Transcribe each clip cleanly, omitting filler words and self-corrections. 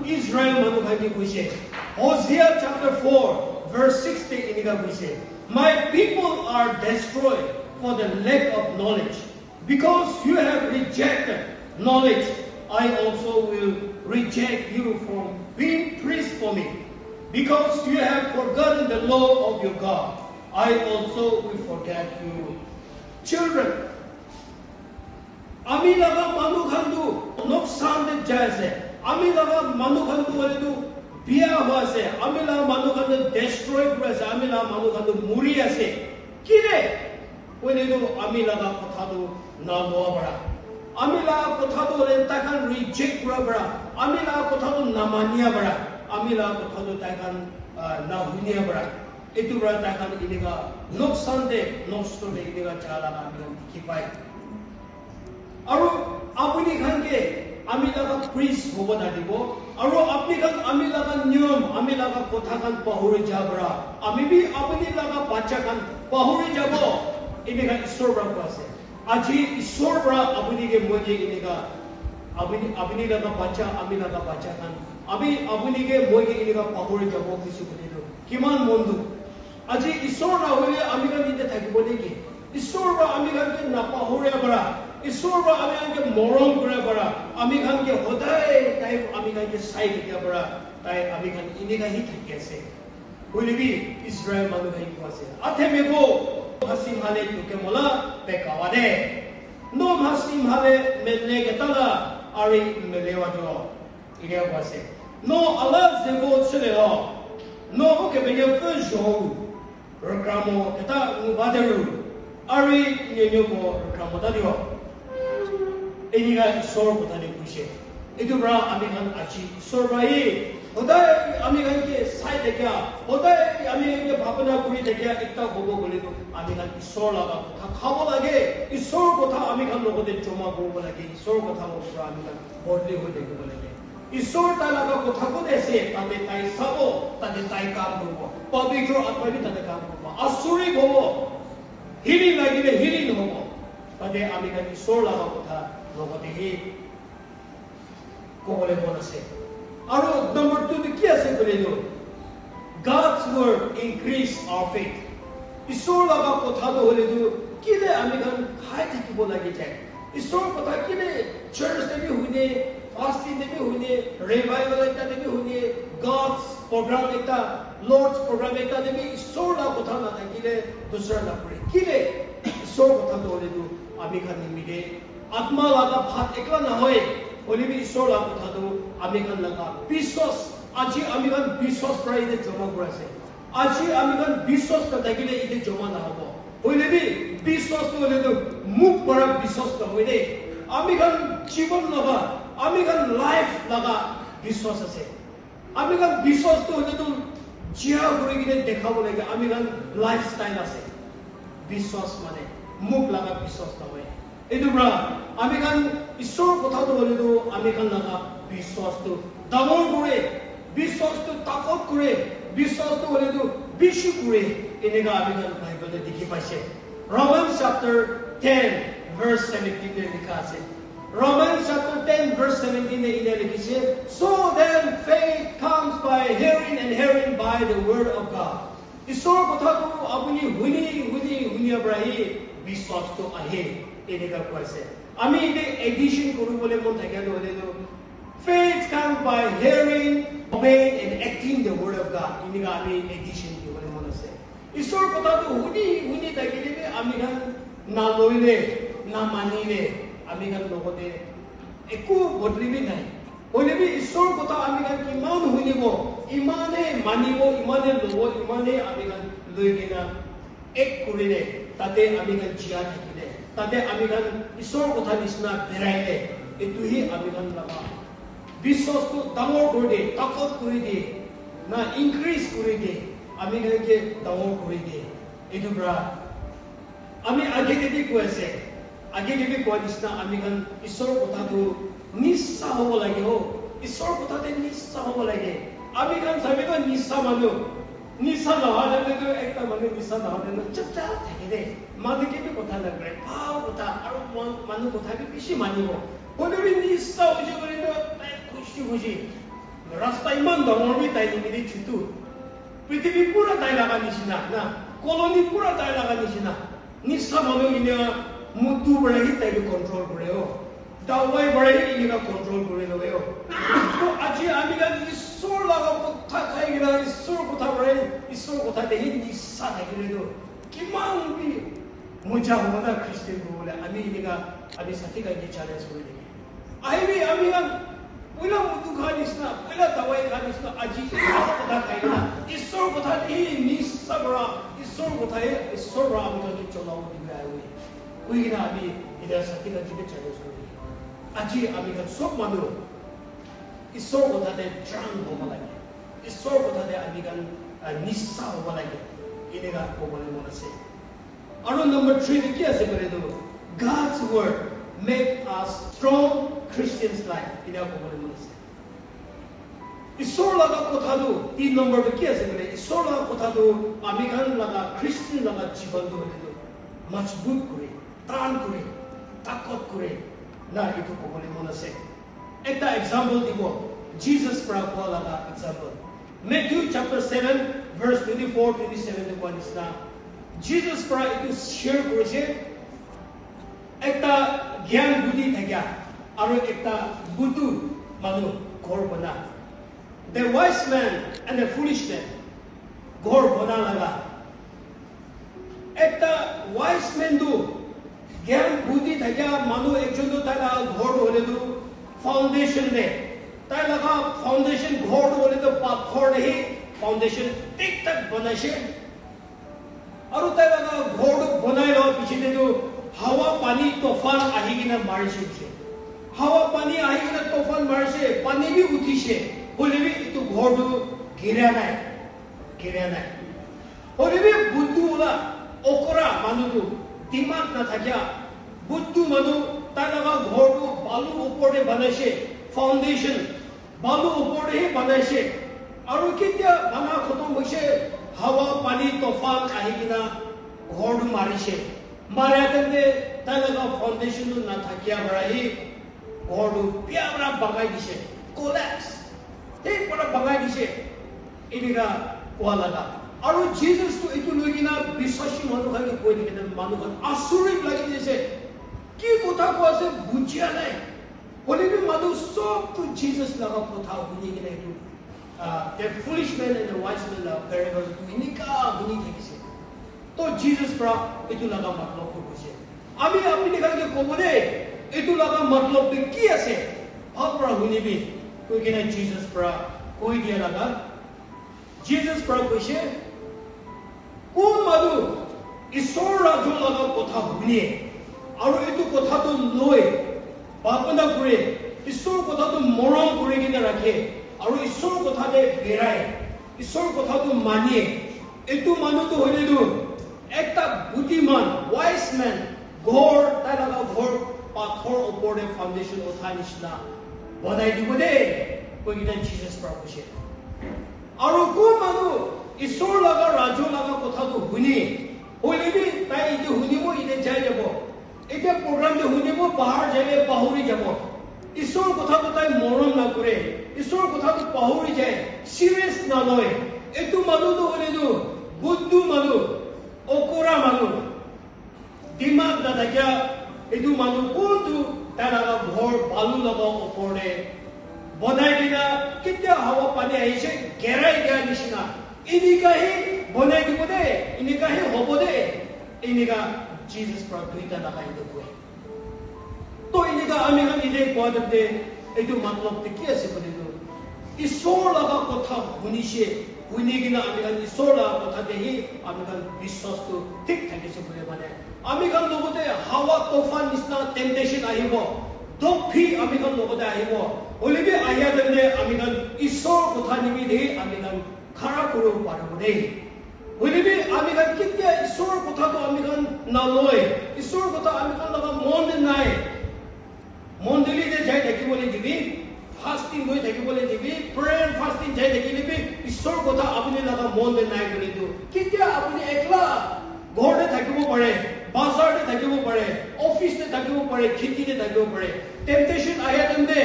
Israel Manukhangi Kuise. Hosea chapter 4, verse 60 Iniga Kuise. My people are destroyed for the lack of knowledge. Because you have rejected knowledge, I also will reject you from being priest for me. Because you have forgotten the law of your God, I also will forget you. Children, Amilaga Manukhandu Noksan Jase. Amilaga Manukhandu Waledu Bia Wase. Amila Manukhandu destroyed Wase. Amila Manukhandu Muriase. Kide Waledu Amilaga Potadu Nalobra. Amila Potadu Takan reject Rabra. Amila Potadu Namania Bra. Amila Potadu Takan Nahunia Bra. Itu Bra Takan Iliga Noksan de Nostro de Iliga Chala Amilan Kipai. Aru apuni khanke amilaga priest hobo dadibo aru apni khan amilaga niyam amilaga kotha khan pahuri jabra ami bi apni laga bacha khan pahuri jabo inega ishwar bra ase aji ishwar bra apni ke moje inega apni laga bacha amilaga bacha khan abi apni ke moje inega pahuri jabo kisu kodido kiman mondu aji ishwar na hole amiga nite thakibo neki ishwar bra amiga ke na pahuri bra Isorba Amigan moral grabara, Amigan Hodai, type Amigan side Gabara, type Amigan Iniga hit Gese. Will be Israel Manuhai was it? Atemego, Hasim Hale to Kemola, Pekawade. No Hasim Hale Menegatala, Ari Melewado, Iga was it. No Allah Zebo Selo, no Okabia Fujo, Rocamo, Kata Mubadaru, Ari Yenumo, Ramodadio. Iniga Sor Botani Pushe. Itu bra Amigan Achi Sorbai. Hodai Amigan ke side dekya. Hodai Amigan ke Bapana Puri dekya ekta gogo boledo. Amigan Isor laga khabo lage. Isor kotha Amigan logo de choma gogo lage. Isor kotha mo bra Amigan bodli ho dekho lage. Isor ta laga kotha ko dese tade tai sabo tade tai kam gogo. Pavitro atma bi tade kam gogo. Asuri gogo. Healing lagi de healing hobo. Tade Amigan Isor laga kotha Logotehi Kole Bonase. Aro number 2 the Kia Sekoledo. God's word increase our faith. Isor laga Potado Holedu, Kide Amigan Kai Tikibo Lagite. Isor Pota Kide, church Debi Hune, fasting Debi Hune, revival Eta Debi Hune, God's program Eta, Lord's program Eta Debi, Isor la Potana Kide, Dusra Lapuri. Kide, Isor Potado Holedu, Amigan Nimide. Atma laga phat ekla na hoy holi bi ishor la kotha do amigan laga bishwas aji amigan bishwas pra ide joma kurase aji amigan bishwas ka dagile ide joma na hobo holi bi bishwas to hole do muk para bishwas ka hoide amigan jibon laga amigan life laga bishwas ase amigan bishwas to hole do jia kori gine dekhabo lage amigan lifestyle ase bishwas mane muk laga bishwas ka hoy Itu bra, Amigan Isor kotha to boledo Amigan laga bishwas to damor kore, bishwas to takot kore, bishwas to boledo bishu kore. Iniga Amigan Bible de dikhi paise. Romans chapter 10 verse 17 de likha ase. Romans chapter 10 verse 17 de ine likhi. So then faith comes by hearing and hearing by the word of God. Isor kotha to apuni huni abrahi bishwas to ahe. Iniga kwase. Ami the addition kuru bole mon thakya do le do. Faith comes by hearing, obeying, and acting the word of God. Iniga ami addition ki bole mon ase. Isor kotha to huni thakile be ami gan na loile na manile ami gan logote eku bodli bi nai. Hole bi Isor kotha ami gan kiman hunibo imane manibo imane logo imane ami gan loigena ek kurile tate ami gan jia thakile. Tade Amigan Isor kotha nisna beraile etuhi Amigan laga bishwas to damor kori de takot kori de na increase kori de Amigan ke damor kori de etu bra ami age de ko ase age de ko nisna Amigan Isor kotha to nissa hobo lage ho Isor kotha te nissa hobo lage Amigan sabiga nissa manu Nisa na hale to ekta manu nisa na hale chapcha thakide madike bi kotha lagre pao kotha aru manu kotha bi bishi manibo hole bi nisa hoje bole to khushi Rasta iman dongormi tai ni chutu. Prithvi pura tai laga nisina na. Colony pura tai laga nisina. Nisa manu inia mutu barahi tai control koreo. Dawai barahi inia control koreo veo. To aji amiga isor laga kotha kai gira isor kotha barahi isor kotha dehi nisa tai koreo. Kiman bi muja hona Christian ko bole ami inia ami sati ka ki challenge kore denge. Ai bi amiga Pula mutu khanisna, pula dawai khanisna, aji kotha khaina. Isor kotha hi nisabra, isor kotha hi isor ram ka ni cholao di gai hui. Hui na ami ida sati ka jibe challenge kori. Aji ami ka sob manu. Isor kotha de drang ho lagi. Isor kotha de ami kan nisa ho lagi. Ini ka ko bole mona se. Aro number 3 de kya se kare do? God's word make us strong Christians life. Ini aku boleh menulis. Isor laga kota tu, 3 number tu kia sebenarnya. Isor laga kota tu, Amerikan laga Christian laga jiban tu itu majbut kure, tahan kure, takut kure. Nah itu aku boleh menulis. Ekta example dibo, Jesus pernah laga example. Matthew chapter 7 verse 24-27 tu kuanis na. Jesus pernah itu share kure je. Ekta ज्ञान बुद्धि थग्या आरो एकता बुद्धु मानु घोर बना the wise man and the foolish man घोर बना लगा एकता wise man दु ज्ञान बुद्धि थग्या मानु एकजन दु ताला घोर होले दु फाउंडेशन ने ताला का फाउंडेशन घोर होले दु पाथर नहीं फाउंडेशन टिक तक बनाशे आरो ताला का घोर बनाय लो पीछे दु हवा पानी तूफान आहिगिना मारशे हवा पानी आहिगिना तूफान मारशे पानी भी उठिशे होले भी इतु घोडु गिरा नाय होले भी बुद्धुला ओकरा मानुदु दिमाग ना थाक्या बुद्धु मानु तालागा घोडु बालु ऊपरे बनाशे फाउंडेशन बालु ऊपरे ही बनाशे आरो कित्या बना खतम होइशे हवा पानी तूफान आहिगिना घोडु मारिशे मारातंदे तालागा फाउंडेशन नु ना थाकिया बराही घोडु प्यारा बगाई दिशे कोलैप्स हे परा बगाई दिशे इनिगा कोलागा आरो जीसस तो इतु लगिना विश्वासी मानु खानि कोइ दिके मानु खन आसुरिक लागि दिसे की कोथा को आसे बुझिया नै होले भी मानु सब तो जीसस लगा कोथा हुनि के नै the foolish man and the wise man parable इनिका हुनि दिसे तो जीसस प्रा इतु लगा मतलब को बुझे আমি আপনি দেখাকে কোবনে এটু লাগা মতলব কি আছে ভাব প্রা হুনিবি কই কেনা জিসাস প্রা কই দিয়া লাগা জিসাস প্রা কইছে কোন মাদু ঈশ্বর রাজু লাগা কথা হুনি আর এটু কথা তো লই বাপনা করে ঈশ্বর কথা তো মরম করে কিনা রাখে আর ঈশ্বর কথাতে বেরায় ঈশ্বর কথা তো মানিয়ে এটু মানু তো হইলে দু একটা বুদ্ধিমান ওয়াইস ম্যান ঘোর তালাগা ঘোর পাথর উপরে ফাউন্ডেশন ওঠা নিচিনা বনাই দিব দে কইনা জিসাস প্রাপছে আৰু কোন মানুহ ঈশ্বৰ লগা ৰাজু লগা কথাটো শুনি হইলেবি তাই ইটো শুনিব ইনে যাই যাব এটা প্ৰগ্ৰামটো শুনিব বাহাৰ যাইলে পাহৰি যাব ঈশ্বৰ কথাটো তাই মৰম নকৰে ঈশ্বৰ কথাটো পাহৰি যায় সিৰিয়াছ নলয় এটো মানুহটো হলেনো বুদ্ধু মানুহ অকৰা মানুহ दिमाग ना थाक्या एटु मानु कोनटु तालागा घोर बालु लगा उपरे बनाइ दिना कित्या हवा पानी आइसे गेराइ गया निसिना इनिका ही बनाइ दिबो दे इनिका ही होबो दे इनिका जीसस प्रभुइता लगाइ दो तो इनिका आमी हम इदे कोदते एटु मतलब ते के आसे बने दो ईश्वर लगा कथा हुनिसे हुनिगिना आमी हम ईश्वर लगा कथा देहि आमी हम विश्वास तो ठीक थाकिसे बोले माने आमिगान लोगोते हावा तूफान निस्ना टेम्पटेशन आहिबो दोफी आमिगान लोगोते आहिबो होलिबि आया दने आमिगान ईश्वर कथा निबि दे आमिगान खरा करो पारबो दे होलिबि आमिगान कित्या ईश्वर कथा तो आमिगान नालय ईश्वर कथा आमिगान लगा मन नाय मन्दिरले जे जाय থাকিবলে দিবি ফাস্টিং গৈ থাকিবলে দিবি প্ৰেয়াৰ ফাস্টিং যাই থাকিবি ईश्वर कथा আপুনি লगा मन नाय বুলি তো কিত্য়া আপুনি একলা ঘৰতে থাকিব পাৰে बाजार में থাকিব পাৰে অফিস में থাকিব পাৰে খেতি में থাকিব পাৰে टेम्पटेशन आया तंदे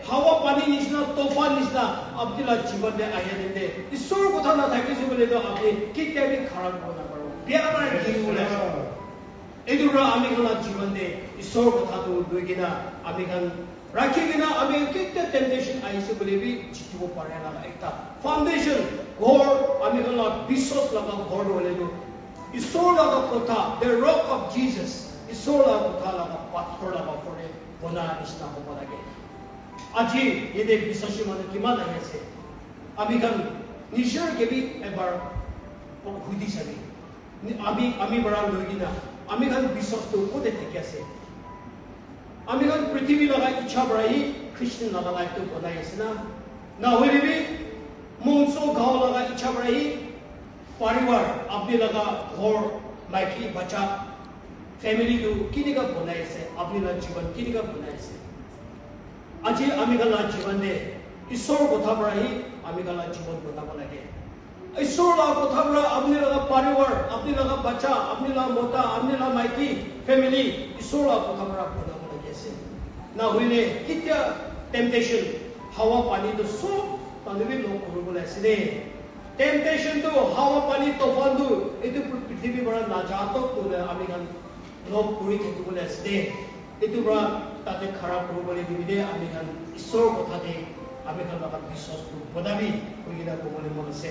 হাওয়া পানী নিচিনা তোফান নিচিনা আপোনাৰ জীৱনে আহি দিলে ঈশ্বৰৰ কথা নাথাকিছে বুলি আপুনি কেতিয়াবি খাৰাপ হ'ব নাপাৰো বিয়া মানে কি ওলাইছে এইটোৰ পৰা আমি আমাৰ জীৱনে ঈশ্বৰৰ কথাটো লৈ কিনা আমি গান ৰাখি কিনা আমি কেতিয়া টেম্পটেশ্যন আহিছে বুলি জিকিব পাৰে না একটা ফাউণ্ডেশ্যন ঘৰ আমি গান বিশ্বাস লগা ঘৰ হ'লেতো ঈশ্বৰ লগা কথা the rock of Jesus ঈশ্বৰ লগা কথা লগা পাথৰ লগা পৰে বনা নিচিনা হ'ব লাগে আজি এই বিশ্বাসী মানুহ কিমান আহি আছে আমি গান নিজৰ কেবি এবাৰ সুধি চাবি আমি বৰা লৈ কিনা আমি গান বিশ্বাসটো ক'তে থাকি আছে আমি গান পৃথিৱী লগা ইচ্ছা বৰাই খ্ৰীষ্টান লগা লাইফটো বনাই আছে না হ'লেবি মংস গাঁও লগা ইচ্ছা বৰাই পৰিবাৰ আপুনি লগা ঘৰ মাইকী বাচ্চা ফেমিলিটো কেনেকুৱা বনাই আছে আপুনি লগা জীৱন কেনেকুৱা বনাই আছে আজি আমি গান জীৱনে ঈশ্বৰৰ কথা বৰাই আমি গান জীৱন বনাব লাগে ঈশ্বৰ লগা কথা বৰা আপুনি লগা পৰিবাৰ আপুনি লগা বাচ্চা আপুনি লগা মতা আপুনি লগা মাইকী ফেমিলি ঈশ্বৰ লগা কথা বৰা বনাব লাগে আছে না হ'লে কেতিয়া টেম্পটেশ্যন হাৱা পানীটো চব মানুহে লগ কৰিবলৈ আছে দেই টেম্পটেশ্যনটো হাৱা পানী তোফানটো এইটো পৃথিৱীৰ পৰা নাজাতক তোলে আমি গান লগ কৰি থাকিবলৈ আছে দেই এইটো পৰা তাতে খাৰাপ কৰিবলৈ দিবি দে আমি গান ঈশ্বৰৰ কথাতে আমি গান লগা বিশ্বাসটো বনাবি কৈ কিনা ক'বলৈ মন আছে